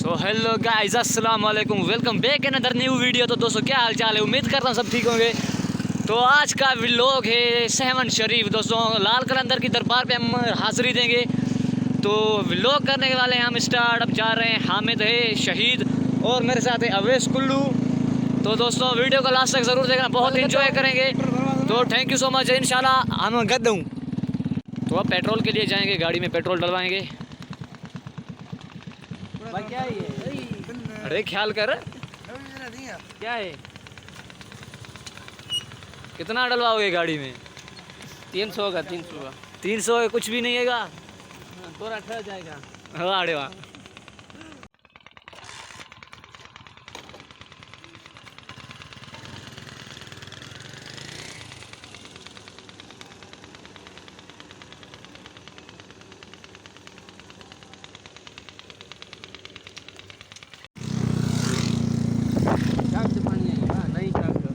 So hello guys, अस्सलाम वालेकुम, welcome back in other new video. तो दोस्तों क्या हाल चाल है, उम्मीद करता हूँ सब ठीक होंगे। तो आज का व्लॉग है सहवन शरीफ। दोस्तों लाल कलंदर की दरबार पे हम हाजिरी देंगे, तो व्लॉग करने वाले हैं हम स्टार्ट। अब जा रहे हैं, हामिद है शहीद और मेरे साथ है अवैस कुल्लू। तो दोस्तों वीडियो को लास्ट तक ज़रूर देखना, बहुत इंजॉय करेंगे। तो थैंक यू सो मच, इंशाल्लाह हम गद दूँ। तो अब पेट्रोल के लिए जाएंगे, गाड़ी में पेट्रोल डलवाएंगे। क्या है ये? अरे ख्याल कर, क्या है? कितना डलवाओगे गाड़ी में? 300 का 300 का 300 कुछ भी नहीं है। थोड़ा ठहर जाएगा। हाँ अरे वाह। शाम से पानी आएगा, नहीं शाम से।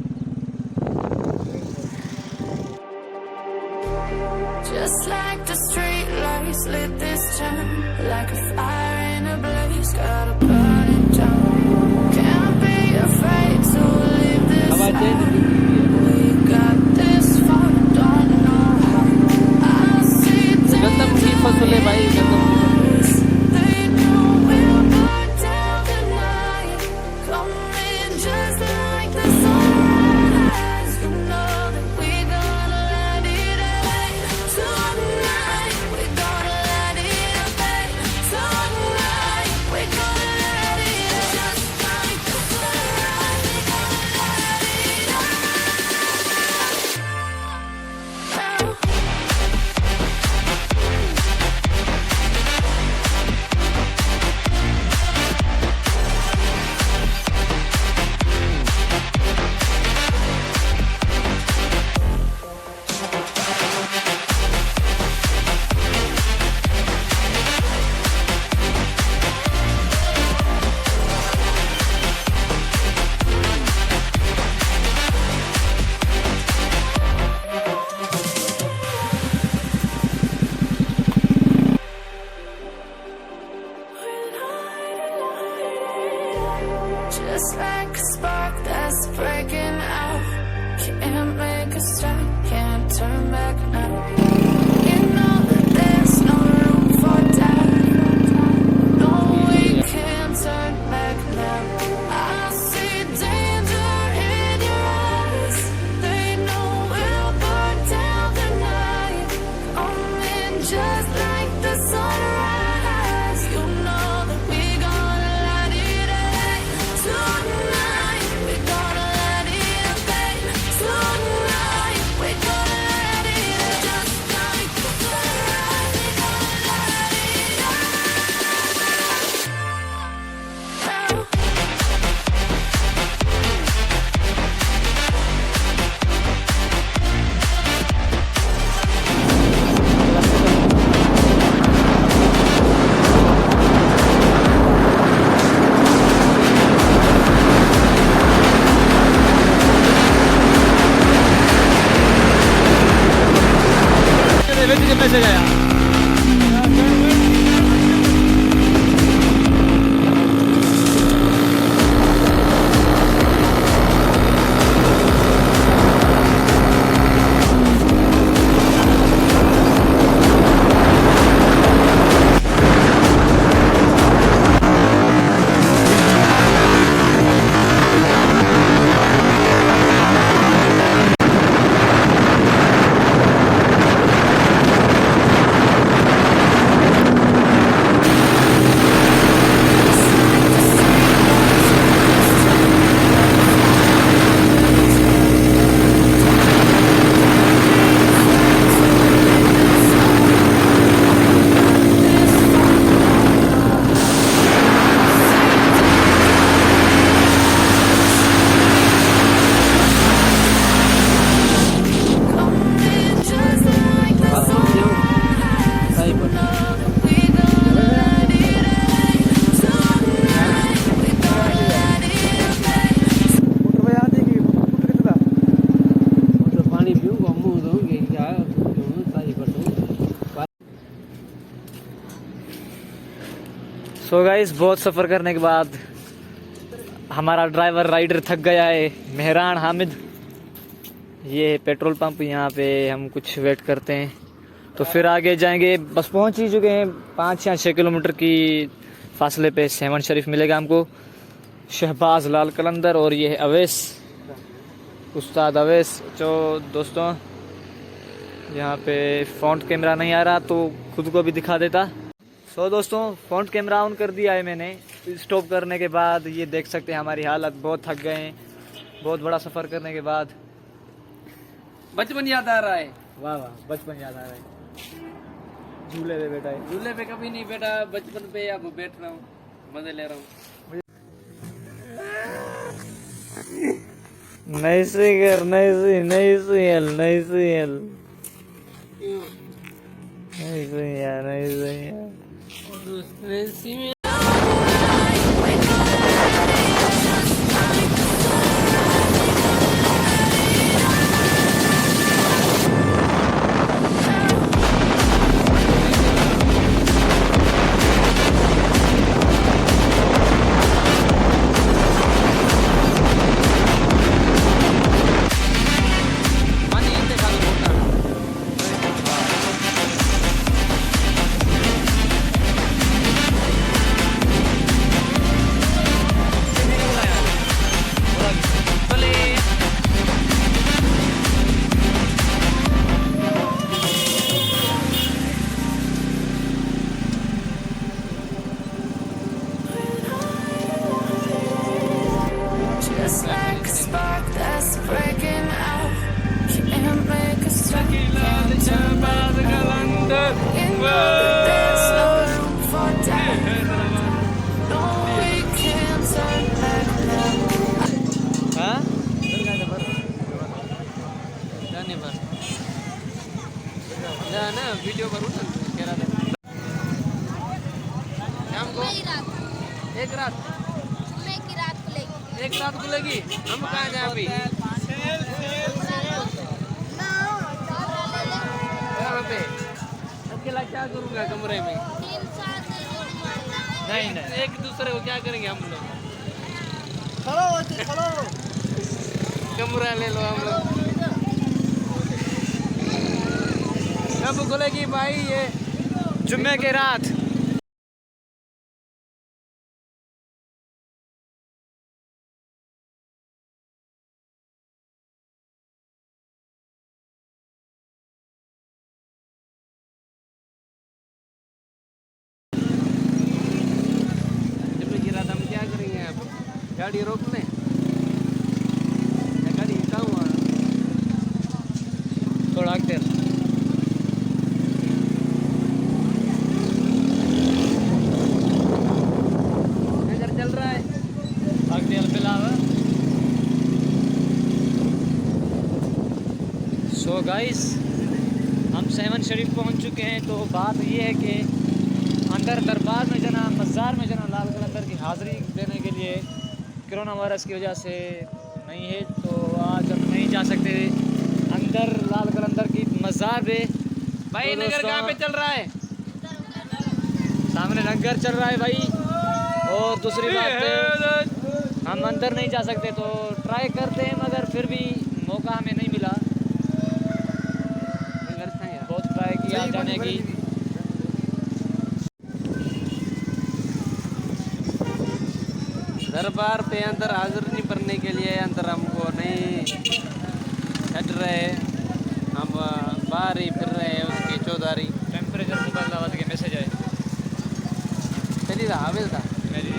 Just like the street lights lit this town, like a fire in a blaze, gotta burn it down. Can't be afraid to leave this हवा चेंज out. की है। We got this far, don't know how. I see गंदम की फसल है भाई, गंदम की dangers. They know we'll burn down tonight. Coming just like the sunrise. You know that we gonna let it rain. Tonight we gonna let it rain. Tonight we gonna let it rain. Just like the sunrise, we gonna let it rain. Now. Just like a spark that's breaking out. Can't make a stop, can't turn back now. You know there's no room for doubt. No, we can't turn back now. I see danger in your eyes. They know we'll burn down the night. Coming just like the sunrise. You know that we gonna let it rain. Tonight we gonna let it rain. Tonight we gonna let it rain. Just so guys बहुत सफ़र करने के बाद हमारा driver rider थक गया है, मेहरान हामिद। ये है पेट्रोल पंप, यहाँ पे हम कुछ वेट करते हैं तो फिर आगे जाएंगे। बस पहुँच ही चुके हैं, 5 या 6 किलोमीटर की फासले पे सेवन शरीफ मिलेगा हमको। शहबाज लाल कलंदर और ये है अवैस, उस्ताद अवैस। जो दोस्तों यहाँ पे फ्रंट कैमरा नहीं आ रहा तो खुद को भी दिखा देता। सो दोस्तों फ्रंट कैमरा ऑन कर दिया है मैंने। स्टॉप करने के बाद ये देख सकते हैं हमारी हालत, बहुत थक गए हैं बहुत बड़ा सफ़र करने के बाद। बचपन याद आ रहा है। वाह वाह, बचपन याद आ रहा है। झूले पे बैठा है। झूले पे कभी नहीं बैठा, बचपन पे अब बैठ रहा हूँ, मजे ले रहा हूँ। नहीं सिंगर, नहीं सी, नहीं सुयल, नहीं सुयल, नहीं सुयल, नहीं सुयल। Just like a spark that's breaking out. Can't make a stop, can't turn back now. You know that there's no room for doubt. No, we can't turn back now. हाँ जाने पर ना वीडियो करूँ ना, कह रहा था शाम को एक रात खुलेगी। हम कहाँ जाए अभी? कहाँ पे? अकेला क्या करूँगा कमरे में? नहीं नहीं, एक दूसरे को क्या करेंगे हम लोग? कमरा ले लो हम लोग। कब खुलेगी भाई ये? जुम्मे की रात। जब मैं गिरा था, हम क्या करेंगे अब? गाड़ी रोक लें या गाड़ी कहाँ हुआ? थोड़ा देर नजर चल रहा है। सो गाइस हम सेवन शरीफ पहुंच चुके हैं। तो बात ये है कि अंदर दरबार में जना, मज़ार में जना लाल कलंदर की हाज़िरी देने के लिए कोरोना वायरस की वजह से नहीं है, तो आज हम नहीं जा सकते अंदर लाल कलंदर की मज़ार पे। भाई तो नगर दोस्तों, कहाँ पे चल रहा है? सामने लंगर चल रहा है भाई। और दूसरी बात है हम अंदर नहीं जा सकते, तो ट्राई करते हैं मगर फिर भी मौका हमें नहीं मिला। बहुत ट्राई किया जाने की। दरबार पे अंदर हाजिर नहीं करने के लिए अंदर हमको नहीं हट रहे, हम बाहर ही फिर रहे हैं उसकी चौधारी। टेम्परेचर मोबाइल दावत के मैसेज आए चली रहा हाविल था मेरी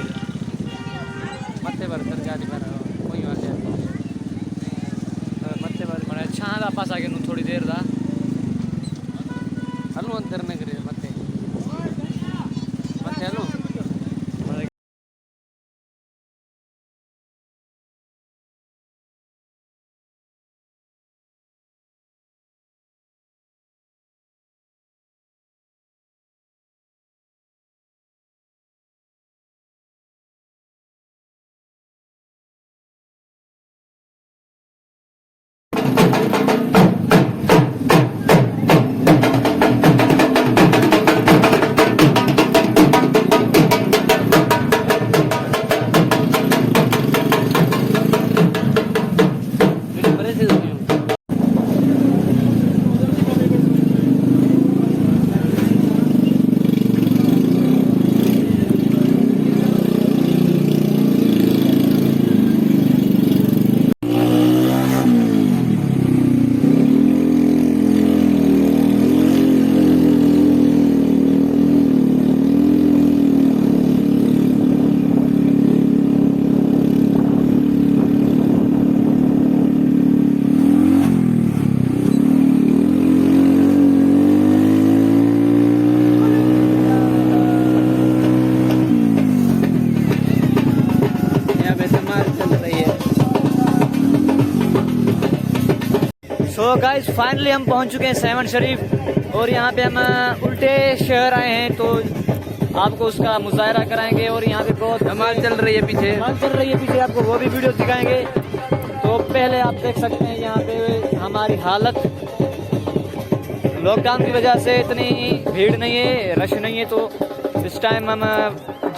मत्थे पर सर गाड़ी पर वही आ गया मत्थे पर मैंने छां वापस आ गया थोड़ी देर था। हलू अंदर में करे मत्थे मत्थे हलू तो गाइस फाइनली हम पहुंच चुके हैं सेवन शरीफ और यहाँ पे हम उल्टे शहर आए हैं, तो आपको उसका मुजाहरा कराएंगे। और यहाँ पे बहुत धमाल चल रही है पीछे, धमाल चल रही है पीछे, आपको वो भी वीडियो दिखाएंगे। तो पहले आप देख सकते हैं यहाँ पे हमारी हालत, लॉकडाउन की वजह से इतनी भीड़ नहीं है, रश नहीं है, तो इस टाइम हम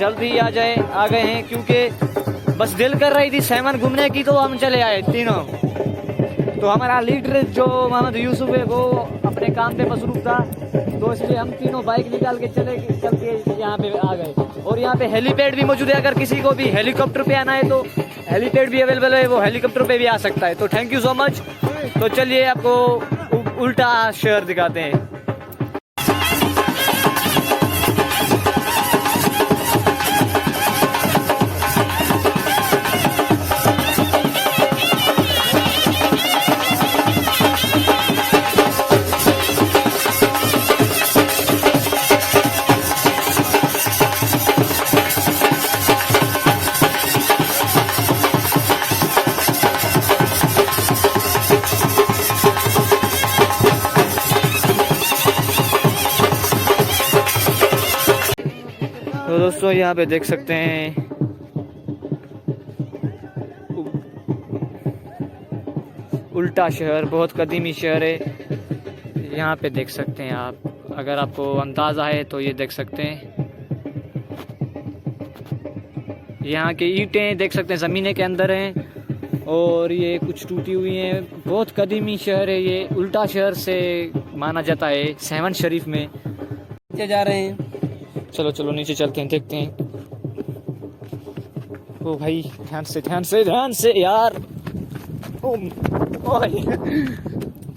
जल्दी आ गए हैं, क्योंकि बस दिल कर रही थी सेवन घूमने की, तो हम चले आए तीनों। तो हमारा लीडर जो मोहम्मद यूसुफ है वो अपने काम पे मसरूफ था, तो इसलिए हम तीनों बाइक निकाल के चल के यहाँ पे आ गए। और यहाँ पे हेलीपैड भी मौजूद है, अगर किसी को भी हेलीकॉप्टर पे आना है तो हेलीपैड भी अवेलेबल है, वो हेलीकॉप्टर पे भी आ सकता है। तो थैंक यू सो मच। तो चलिए आपको उल्टा शहर दिखाते हैं। तो दोस्तों यहाँ पे देख सकते हैं उल्टा शहर, बहुत कदीमी शहर है। यहाँ पे देख सकते हैं आप, अगर आपको अंदाज़ा है तो ये देख सकते हैं। यहाँ की ईंटें देख सकते हैं ज़मीने के अंदर हैं और ये कुछ टूटी हुई हैं। बहुत कदीमी शहर है ये, उल्टा शहर से माना जाता है सेवन शरीफ में। नीचे जा रहे हैं, चलो चलो नीचे चलते हैं, देखते हैं। ओ भाई ध्यान से यार, ओ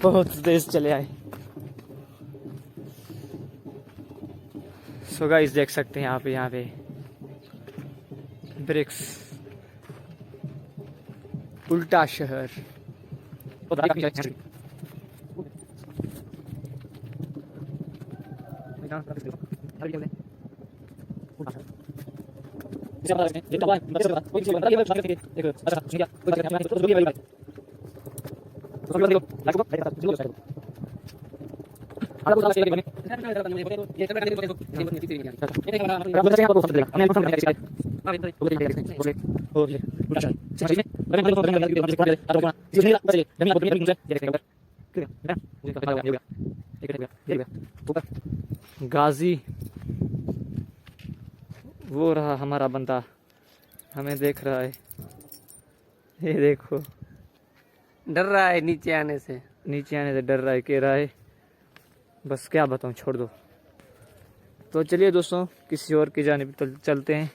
बहुत तेज चले आए। सो गाइस देख सकते हैं आप यहाँ पे ब्रिक्स, उल्टा शहर। गाजी वो रहा हमारा बंदा, हमें देख रहा है, ये देखो डर रहा है नीचे आने से डर रहा है, कह रहा है बस क्या बताऊं, छोड़ दो। तो चलिए दोस्तों किसी और की जानिब चलते हैं।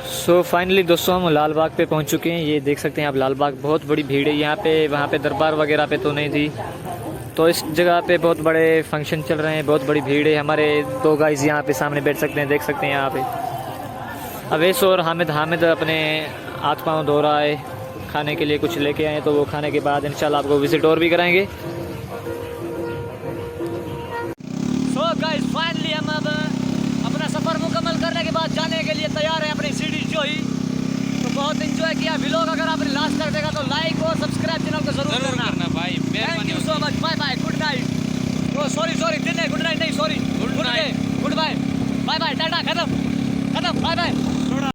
सो फाइनली दोस्तों हम लाल बाग पे पहुंच चुके हैं। ये देख सकते हैं आप लाल बाग, बहुत बड़ी भीड़ है यहाँ पे। वहाँ पे दरबार वगैरह पे तो नहीं थी, तो इस जगह पे बहुत बड़े फंक्शन चल रहे हैं, बहुत बड़ी भीड़ है। हमारे दो गाइस यहाँ पे सामने बैठ सकते हैं, देख सकते हैं यहाँ पे अवैस और हामिद अपने हाथ पाँव धो रहा है, खाने के लिए कुछ लेके आए, तो वो खाने के बाद इंशाल्लाह आपको विजिट और भी कराएंगे। सो गाइस फाइनली हम अब अपना सफ़र मुकम्मल करने के बाद जाने के लिए तैयार हैं अपनी सीढ़ी जोई। तो बहुत इंजॉय किया व्लॉग, अगर आपने लास्ट तक देखा तो लाइक और सब्सक्राइब चैनल को जरूर करना भाई। Thank you so much, bye bye, good night. Oh sorry good night नहीं, sorry, goodbye, bye bye, tata, खत्म, बाय बाय।